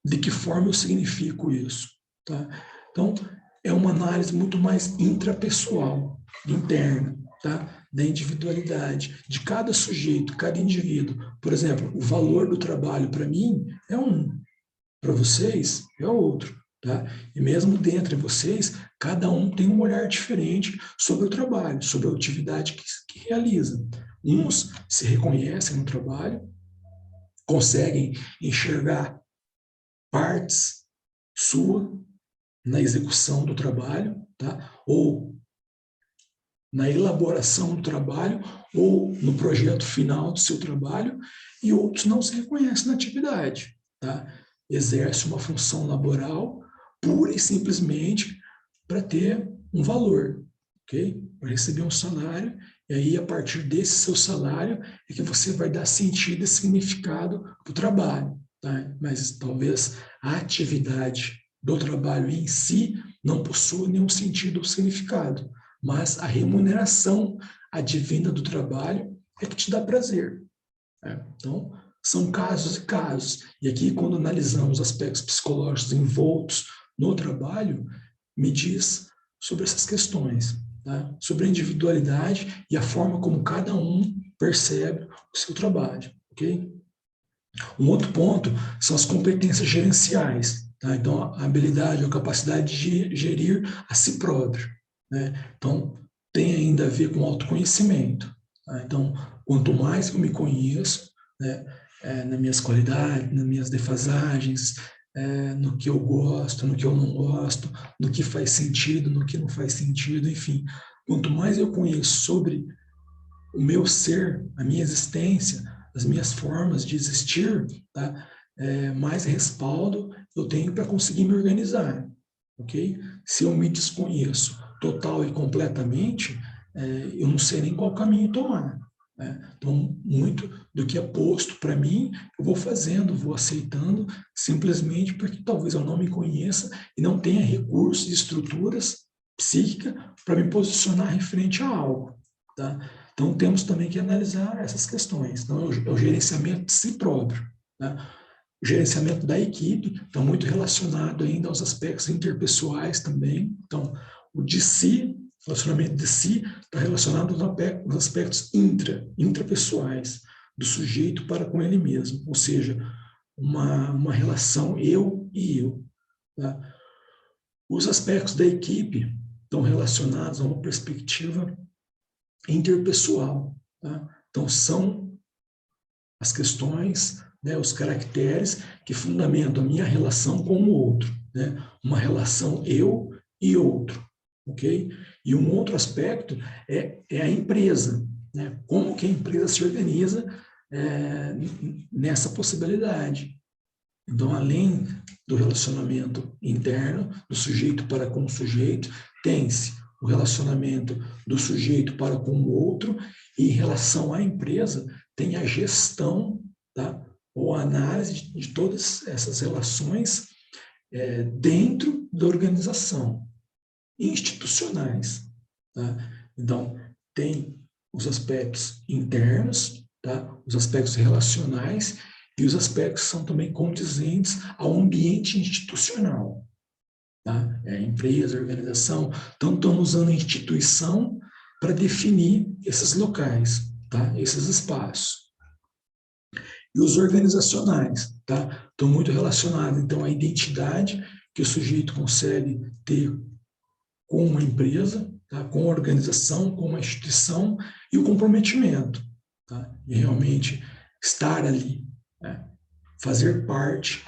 Speaker 1: De que forma eu significo isso? Tá? Então, é uma análise muito mais intrapessoal, interna, tá? Da individualidade de cada sujeito, cada indivíduo. Por exemplo, o valor do trabalho para mim é um, para vocês é outro. Tá? E mesmo dentre vocês, cada um tem um olhar diferente sobre o trabalho, sobre a atividade que realiza. Uns se reconhecem no trabalho, conseguem enxergar partes sua na execução do trabalho, tá? Ou na elaboração do trabalho, ou no projeto final do seu trabalho, e outros não se reconhecem na atividade. Tá? Exerce uma função laboral pura e simplesmente para ter um valor, ok? Para receber um salário, e aí a partir desse seu salário é que você vai dar sentido e significado para o trabalho. Tá? Mas talvez a atividade do trabalho em si não possua nenhum sentido ou significado, mas a remuneração advinda do trabalho é que te dá prazer. Né? Então, são casos e casos. E aqui, quando analisamos aspectos psicológicos envoltos no trabalho, me diz sobre essas questões. tá? Sobre a individualidade e a forma como cada um percebe o seu trabalho, ok? Um outro ponto são as competências gerenciais, tá? Então, a habilidade ou capacidade de gerir a si próprio, né? Então, tem ainda a ver com autoconhecimento, tá? Então, quanto mais eu me conheço, né, nas minhas qualidades, nas minhas defasagens, no que eu gosto, no que eu não gosto, no que faz sentido, no que não faz sentido, enfim. Quanto mais eu conheço sobre o meu ser, a minha existência, as minhas formas de existir, tá? Mais respaldo eu tenho para conseguir me organizar, ok? Se eu me desconheço total e completamente, eu não sei nem qual caminho tomar, né? Então, muito do que é posto para mim, eu vou fazendo, vou aceitando, simplesmente porque talvez eu não me conheça e não tenha recursos e estruturas psíquicas para me posicionar referente a algo, tá? Então, temos também que analisar essas questões. Então, é o gerenciamento de si próprio, né? O gerenciamento da equipe está muito relacionado ainda aos aspectos interpessoais também. Então, o de si, relacionamento de si, está relacionado aos aspectos intrapessoais, do sujeito para com ele mesmo, ou seja, uma relação eu e eu, tá? Os aspectos da equipe estão relacionados a uma perspectiva interpessoal, tá? Então, são as questões, né, os caracteres que fundamentam a minha relação com o outro, né? Uma relação eu e outro, ok? E um outro aspecto é a empresa, né? Como que a empresa se organiza nessa possibilidade. Então, além do relacionamento interno, do sujeito para com o sujeito, tem-se o relacionamento do sujeito para com o outro, e em relação à empresa, tem a gestão, tá? Ou a análise de todas essas relações dentro da organização, institucionais, tá? Então, tem os aspectos internos, tá? Os aspectos relacionais, e os aspectos são também condizentes ao ambiente institucional, tá? Empresa, organização, então estamos usando a instituição para definir esses locais, tá? Esses espaços. E os organizacionais, tá? Estão muito relacionados, então, à identidade que o sujeito consegue ter com uma empresa, tá? Com a organização, com uma instituição, e o comprometimento, tá? E realmente estar ali, né? Fazer parte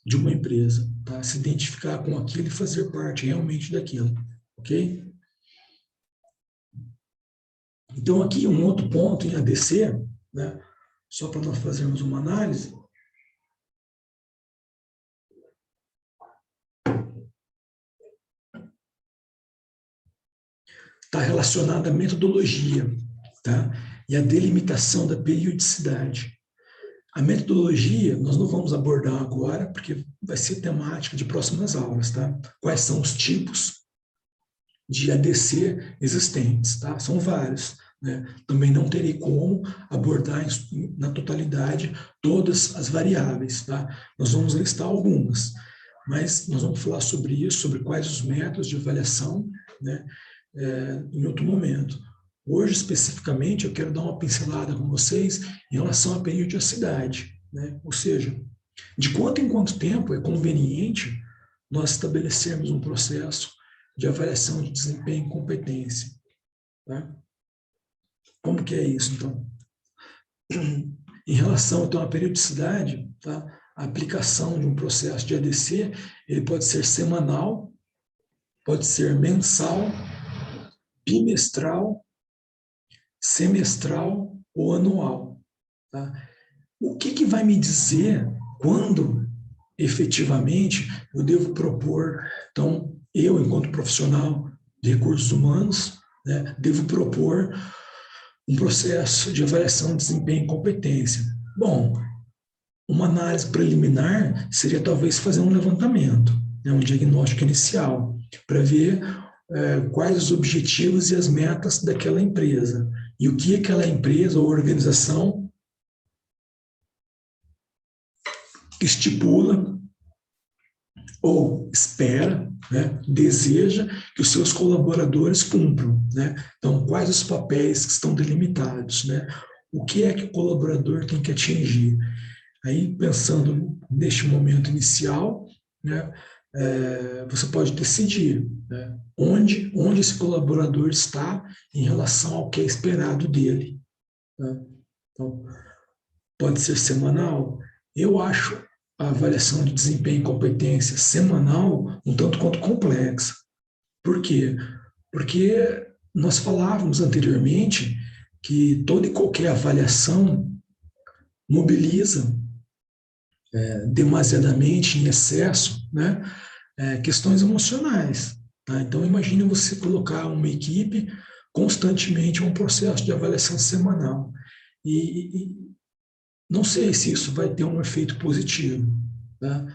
Speaker 1: de uma empresa, tá? Se identificar com aquilo e fazer parte realmente daquilo, ok? Então, aqui um outro ponto em ADC, né? Só para nós fazermos uma análise, está relacionada à metodologia, tá? E à delimitação da periodicidade. A metodologia nós não vamos abordar agora, porque vai ser temática de próximas aulas, tá? Quais são os tipos de ADC existentes, tá? São vários, né? Também não terei como abordar na totalidade todas as variáveis, tá? Nós vamos listar algumas, mas nós vamos falar sobre isso, sobre quais os métodos de avaliação, né? Em outro momento. Hoje, especificamente, eu quero dar uma pincelada com vocês em relação à periodicidade, né? Ou seja, de quanto em quanto tempo é conveniente nós estabelecermos um processo de avaliação de desempenho e competência, tá? Como que é isso, então? Em relação, então, à periodicidade, tá? A aplicação de um processo de ADC, ele pode ser semanal, pode ser mensal, bimestral, semestral ou anual, tá? O que vai me dizer quando efetivamente eu devo propor, então, eu, enquanto profissional de recursos humanos, né, devo propor um processo de avaliação de desempenho e competência? Bom, uma análise preliminar seria talvez fazer um levantamento, né, um diagnóstico inicial, para ver quais os objetivos e as metas daquela empresa, e o que aquela empresa ou organização estipula ou espera, né, deseja que os seus colaboradores cumpram, né? Então, quais os papéis que estão delimitados, né? O que é que o colaborador tem que atingir? Aí, pensando neste momento inicial, né, você pode decidir, né, onde esse colaborador está em relação ao que é esperado dele. Né? Então, pode ser semanal. Eu acho a avaliação de desempenho e competência semanal um tanto quanto complexa. Por quê? Porque nós falávamos anteriormente que toda e qualquer avaliação mobiliza demasiadamente, em excesso, né, questões emocionais. Tá? Então, imagine você colocar uma equipe constantemente em um processo de avaliação semanal. E não sei se isso vai ter um efeito positivo. Tá?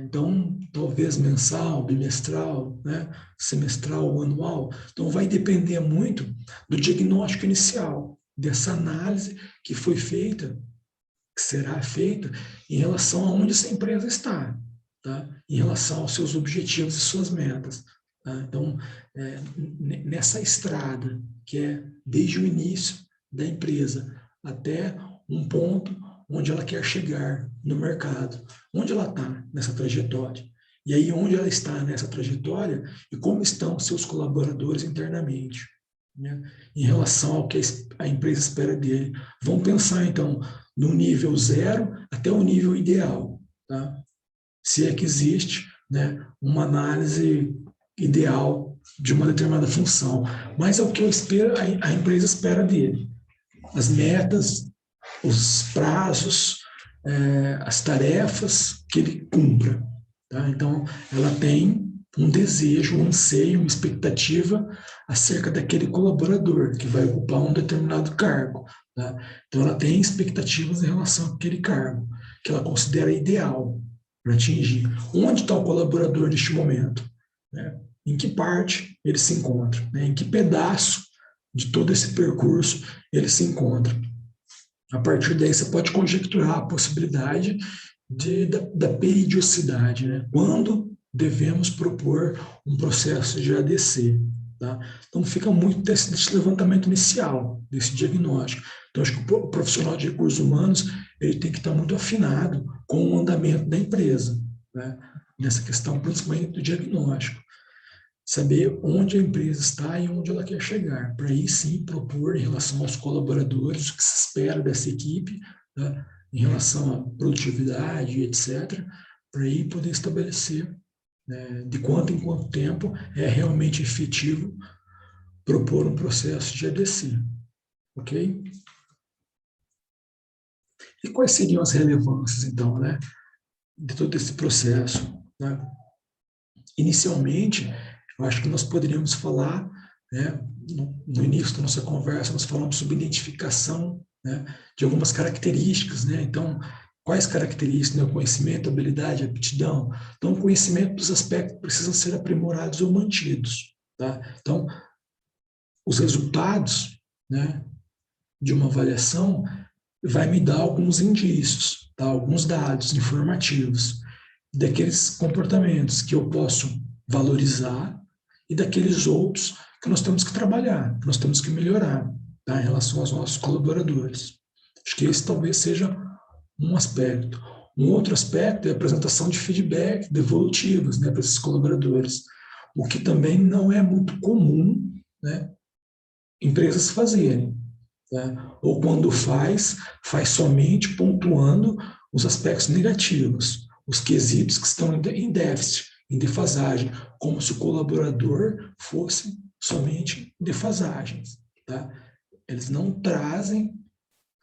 Speaker 1: Então, talvez mensal, bimestral, né, semestral ou anual. Então, vai depender muito do diagnóstico inicial, dessa análise que foi feita, que será feita em relação a onde essa empresa está, tá? Em relação aos seus objetivos e suas metas. Tá? Então, nessa estrada, que é desde o início da empresa até um ponto onde ela quer chegar no mercado, onde ela está nessa trajetória. E aí, onde ela está nessa trajetória e como estão seus colaboradores internamente, né, em relação ao que a empresa espera dele. Vamos pensar, então, no nível zero até o nível ideal, tá? Se é que existe, né, uma análise ideal de uma determinada função. Mas é o que eu espero, a empresa espera dele. As metas, os prazos, as tarefas que ele cumpra. Tá? Então, ela tem um desejo, um anseio, uma expectativa acerca daquele colaborador que vai ocupar um determinado cargo. Tá? Então, ela tem expectativas em relação àquele cargo, que ela considera ideal para atingir. Onde está o colaborador neste momento? Né? Em que parte ele se encontra? Né? Em que pedaço de todo esse percurso ele se encontra? A partir daí, você pode conjecturar a possibilidade da periodicidade, né? Quando devemos propor um processo de ADC. Tá? Então, fica muito desse levantamento inicial, desse diagnóstico. Então, acho que o profissional de recursos humanos ele tem que estar muito afinado com o andamento da empresa, né? Nessa questão, principalmente do diagnóstico. Saber onde a empresa está e onde ela quer chegar, para aí sim propor em relação aos colaboradores o que se espera dessa equipe, tá? Em relação à produtividade, etc., para aí poder estabelecer, né, de quanto em quanto tempo é realmente efetivo propor um processo de ADC, ok? E quais seriam as relevâncias, então, né, de todo esse processo, né? Inicialmente, eu acho que nós poderíamos falar, né, no início da nossa conversa, nós falamos sobre identificação, né, de algumas características, né? Então, quais características? Né? O conhecimento, a habilidade, a aptidão. Então, o conhecimento dos aspectos precisam ser aprimorados ou mantidos, tá? Então, os resultados, né, de uma avaliação vai me dar alguns indícios, tá? Alguns dados informativos daqueles comportamentos que eu posso valorizar e daqueles outros que nós temos que trabalhar, que nós temos que melhorar, tá? Em relação aos nossos colaboradores. Acho que esse talvez seja um aspecto. Um outro aspecto é a apresentação de feedback devolutivos, né, para esses colaboradores, o que também não é muito comum, né, empresas fazerem. Tá? Ou quando faz somente pontuando os aspectos negativos, os quesitos que estão em déficit, em defasagem, como se o colaborador fosse somente defasagens. Tá? Eles não trazem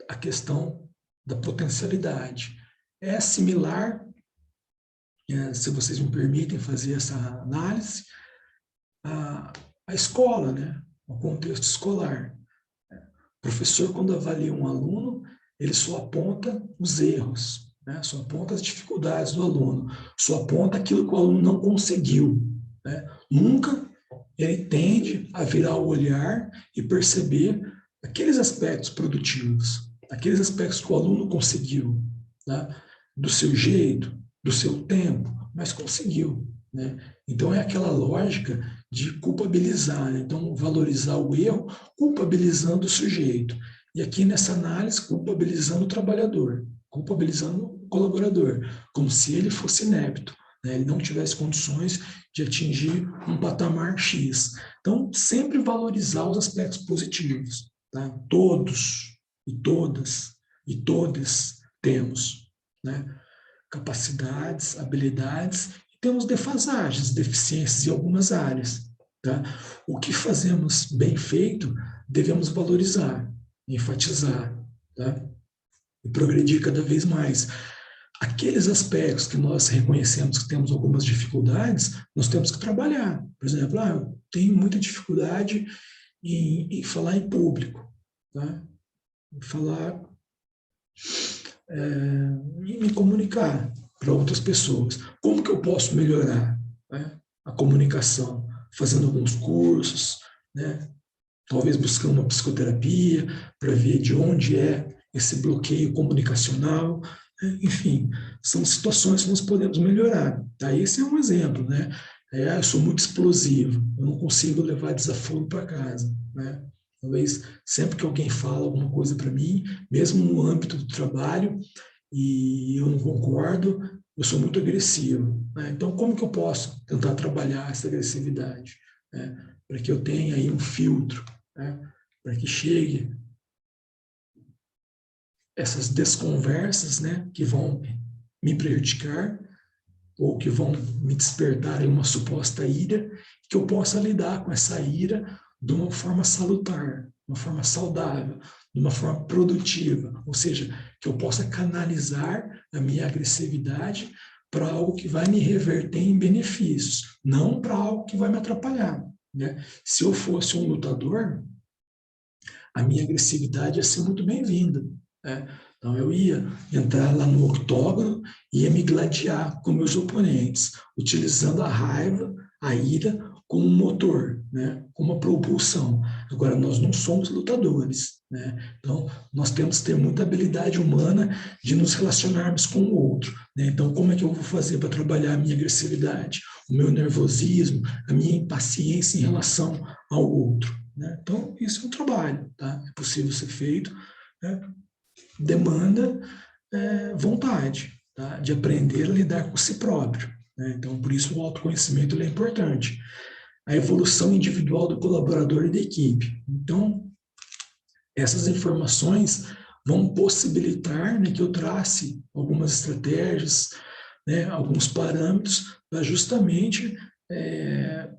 Speaker 1: a questão da potencialidade. É similar, se vocês me permitem fazer essa análise, à escola, né? Ao contexto escolar. O professor, quando avalia um aluno, ele só aponta os erros, né? Só aponta as dificuldades do aluno, só aponta aquilo que o aluno não conseguiu. Né? Nunca ele tende a virar o olhar e perceber aqueles aspectos produtivos, aqueles aspectos que o aluno conseguiu, tá? Do seu jeito, do seu tempo, mas conseguiu, né? Então, é aquela lógica de culpabilizar, né? Então, valorizar o erro, culpabilizando o sujeito. E aqui nessa análise, culpabilizando o trabalhador, culpabilizando o colaborador, como se ele fosse inepto, né? Ele não tivesse condições de atingir um patamar X. Então, sempre valorizar os aspectos positivos, tá? Todos e todas e todes temos, né? Capacidades, habilidades, e temos defasagens, deficiências em algumas áreas, tá? O que fazemos bem feito, devemos valorizar, enfatizar, tá? E progredir cada vez mais. Aqueles aspectos que nós reconhecemos que temos algumas dificuldades, nós temos que trabalhar. Por exemplo, eu tenho muita dificuldade em falar em público, tá? Em falar, em me comunicar para outras pessoas. Como que eu posso melhorar, né, a comunicação? Fazendo alguns cursos, né? Talvez buscando uma psicoterapia para ver de onde é esse bloqueio comunicacional. Enfim, são situações que nós podemos melhorar. Tá? Esse é um exemplo, né? Eu sou muito explosivo, eu não consigo levar desaforo para casa, né? Talvez sempre que alguém fala alguma coisa para mim, mesmo no âmbito do trabalho, e eu não concordo, eu sou muito agressivo, né? Então, como que eu posso tentar trabalhar essa agressividade, né? Para que eu tenha aí um filtro, né? Para que chegue essas desconversas, né, que vão me prejudicar ou que vão me despertar em uma suposta ira, que eu possa lidar com essa ira de uma forma salutar, de uma forma saudável, de uma forma produtiva, ou seja, que eu possa canalizar a minha agressividade para algo que vai me reverter em benefícios, não para algo que vai me atrapalhar, né? Se eu fosse um lutador, a minha agressividade ia ser muito bem-vinda, né? Então, eu ia entrar lá no octógono e ia me gladiar com meus oponentes, utilizando a raiva, a ira, como um motor, né? Como uma propulsão. Agora, nós não somos lutadores, né? Então, nós temos que ter muita habilidade humana de nos relacionarmos com o outro, né? Então, como é que eu vou fazer para trabalhar a minha agressividade, o meu nervosismo, a minha impaciência em relação ao outro, né? Então, isso é um trabalho, tá? É possível ser feito, né? Demanda vontade, tá? De aprender a lidar com si próprio, né? Então, por isso o autoconhecimento é importante. A evolução individual do colaborador e da equipe. Então, essas informações vão possibilitar, né, que eu trace algumas estratégias, né, alguns parâmetros para justamente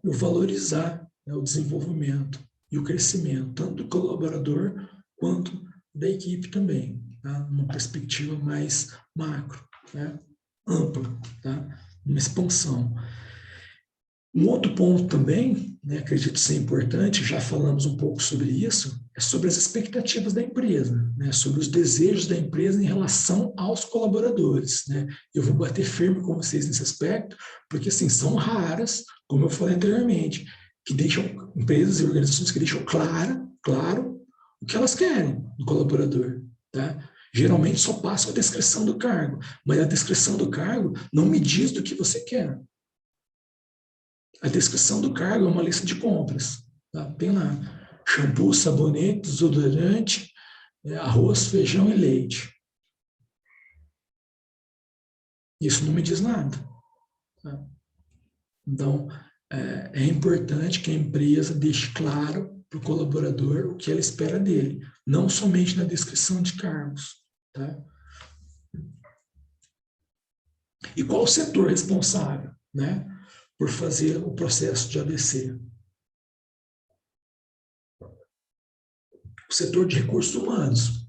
Speaker 1: eu valorizar, né, o desenvolvimento e o crescimento, tanto do colaborador quanto da equipe também, tá? Uma perspectiva mais macro, né? Ampla, tá? Uma expansão. Um outro ponto também, né, acredito ser importante, já falamos um pouco sobre isso, é sobre as expectativas da empresa, né, sobre os desejos da empresa em relação aos colaboradores, né. Eu vou bater firme com vocês nesse aspecto, porque assim, são raras, como eu falei anteriormente, que deixam, empresas e organizações que deixam claro o que elas querem do colaborador, tá? Geralmente só passa a descrição do cargo, mas a descrição do cargo não me diz do que você quer. A descrição do cargo é uma lista de compras. Tá? Tem lá shampoo, sabonete, desodorante, arroz, feijão e leite. Isso não me diz nada. Tá? Então, é importante que a empresa deixe claro para o colaborador o que ela espera dele, não somente na descrição de cargos. Tá? E qual o setor responsável, né, por fazer o processo de ADC? O setor de recursos humanos,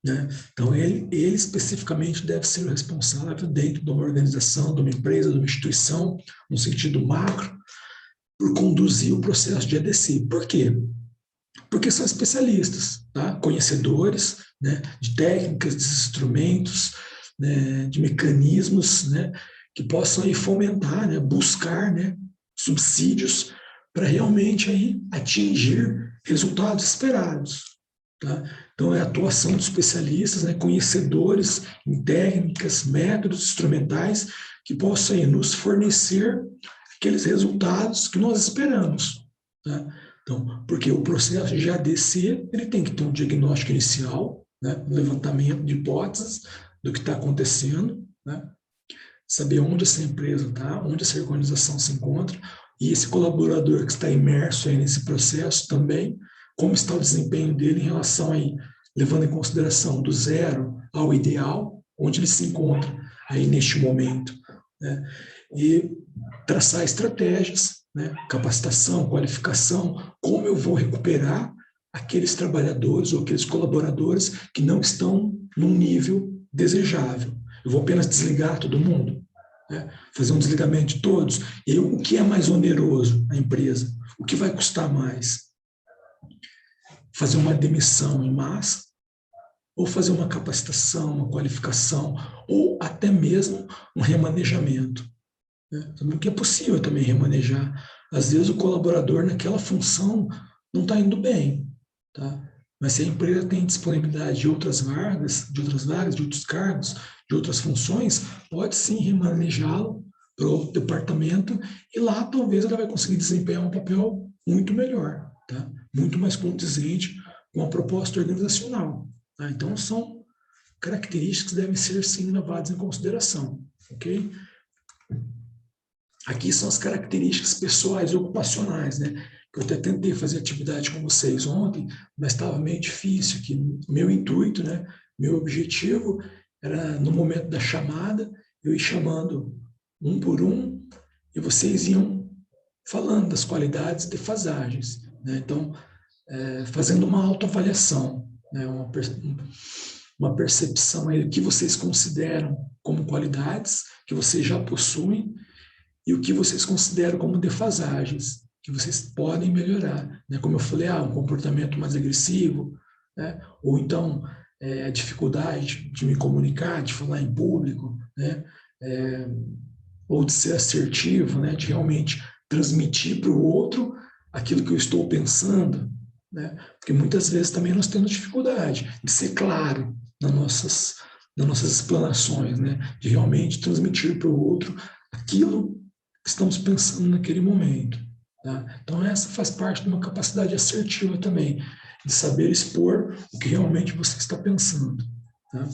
Speaker 1: né? Então, ele especificamente deve ser o responsável dentro de uma organização, de uma empresa, de uma instituição, no sentido macro, por conduzir o processo de ADC. Por quê? Porque são especialistas, tá? Conhecedores, né, de técnicas, de instrumentos, né, de mecanismos, né, que possam aí fomentar, né, buscar, né, subsídios para realmente aí atingir resultados esperados. Tá? Então, é a atuação dos especialistas, né, conhecedores em técnicas, métodos, instrumentais, que possam aí, nos fornecer aqueles resultados que nós esperamos. Né? Então, porque o processo de ADC, ele tem que ter um diagnóstico inicial, né, um levantamento de hipóteses do que está acontecendo, né, saber onde essa empresa está, onde essa organização se encontra, e esse colaborador que está imerso aí nesse processo também, como está o desempenho dele em relação aí, levando em consideração do zero ao ideal, onde ele se encontra aí neste momento, né? E traçar estratégias, né? Capacitação, qualificação, como eu vou recuperar aqueles trabalhadores ou aqueles colaboradores que não estão num nível desejável. Eu vou apenas desligar todo mundo, né? Fazer um desligamento de todos. E o que é mais oneroso a empresa? O que vai custar mais? Fazer uma demissão em massa, ou fazer uma capacitação, uma qualificação, ou até mesmo um remanejamento, né? Porque é possível também remanejar. Às vezes o colaborador naquela função não está indo bem, tá? Mas se a empresa tem disponibilidade de outras vagas, de outros cargos, de outras funções, pode sim remanejá-lo para o departamento e lá talvez ela vai conseguir desempenhar um papel muito melhor, tá? Muito mais condizente com a proposta organizacional. Tá? Então, são características que devem ser sim levadas em consideração, ok? Aqui são as características pessoais e ocupacionais, né? Eu até tentei fazer atividade com vocês ontem, mas estava meio difícil, que meu intuito, né? Meu objetivo era, no momento da chamada, eu ir chamando um por um, e vocês iam falando das qualidades e defasagens, né? Então, fazendo uma autoavaliação, né? Uma percepção aí do que vocês consideram como qualidades, que vocês já possuem, e o que vocês consideram como defasagens, que vocês podem melhorar, né? Como eu falei, um comportamento mais agressivo, né? Ou então a dificuldade de me comunicar, de falar em público, né? Ou de ser assertivo, né? De realmente transmitir para o outro aquilo que eu estou pensando, né? Porque muitas vezes também nós temos dificuldade de ser claro nas nossas explanações, né? De realmente transmitir para o outro aquilo que estamos pensando naquele momento. Tá? Então, essa faz parte de uma capacidade assertiva também, de saber expor o que realmente você está pensando. Tá?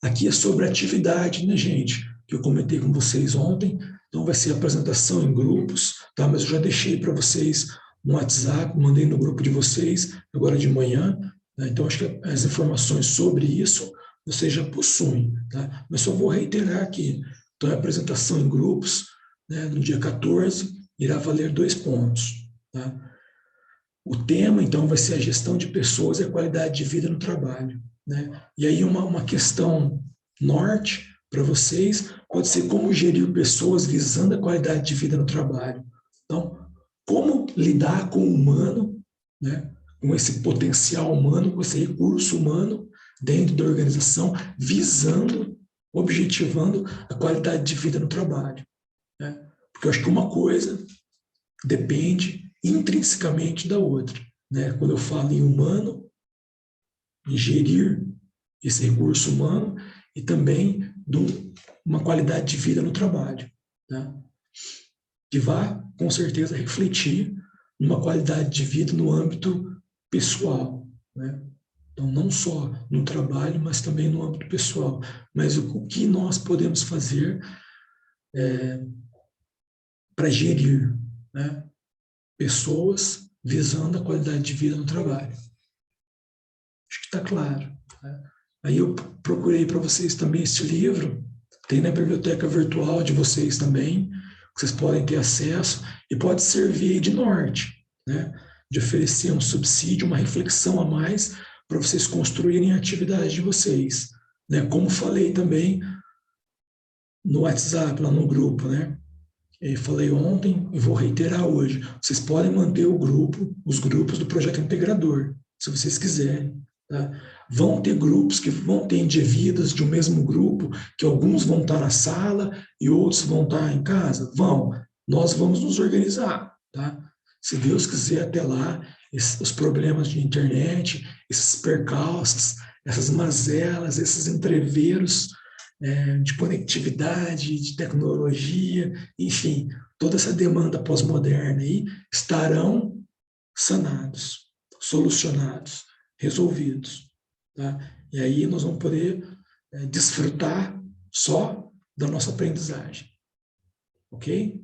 Speaker 1: Aqui é sobre atividade, né, gente? Que eu comentei com vocês ontem. Então, vai ser apresentação em grupos, tá? Mas eu já deixei para vocês no WhatsApp, mandei no grupo de vocês, agora de manhã. Né? Então, acho que as informações sobre isso vocês já possuem, tá? Mas só vou reiterar aqui. Então, a apresentação em grupos, né, no dia 14, irá valer 2 pontos. Tá? O tema, então, vai ser a gestão de pessoas e a qualidade de vida no trabalho. Né? E aí uma questão norte para vocês pode ser como gerir pessoas visando a qualidade de vida no trabalho. Então, como lidar com o humano, né, com esse potencial humano, com esse recurso humano dentro da organização, visando, objetivando a qualidade de vida no trabalho. Né? Porque eu acho que uma coisa depende intrinsecamente da outra. Né? Quando eu falo em humano, em gerir esse recurso humano e também de uma qualidade de vida no trabalho, tá? Que vai, com certeza, refletir numa qualidade de vida no âmbito pessoal, né? Então, não só no trabalho, mas também no âmbito pessoal. Mas o que nós podemos fazer para gerir, né, pessoas visando a qualidade de vida no trabalho? Acho que está claro. Né? Aí eu procurei para vocês também este livro, tem na biblioteca virtual de vocês também, que vocês podem ter acesso, e pode servir de norte, né? De oferecer um subsídio, uma reflexão a mais para vocês construírem a atividade de vocês. Né? Como falei também no WhatsApp, lá no grupo, né? Eu falei ontem e vou reiterar hoje. Vocês podem manter o grupo, os grupos do projeto integrador, se vocês quiserem. Tá? Vão ter grupos que vão ter indivíduos de um mesmo grupo, que alguns vão estar na sala e outros vão estar em casa? Vão. Nós vamos nos organizar. Tá? Se Deus quiser, até lá, os problemas de internet, esses percalços, essas mazelas, esses entreveros de conectividade, de tecnologia, enfim, toda essa demanda pós-moderna aí estarão sanados, solucionados, resolvidos. Tá? E aí nós vamos poder desfrutar só da nossa aprendizagem. Ok?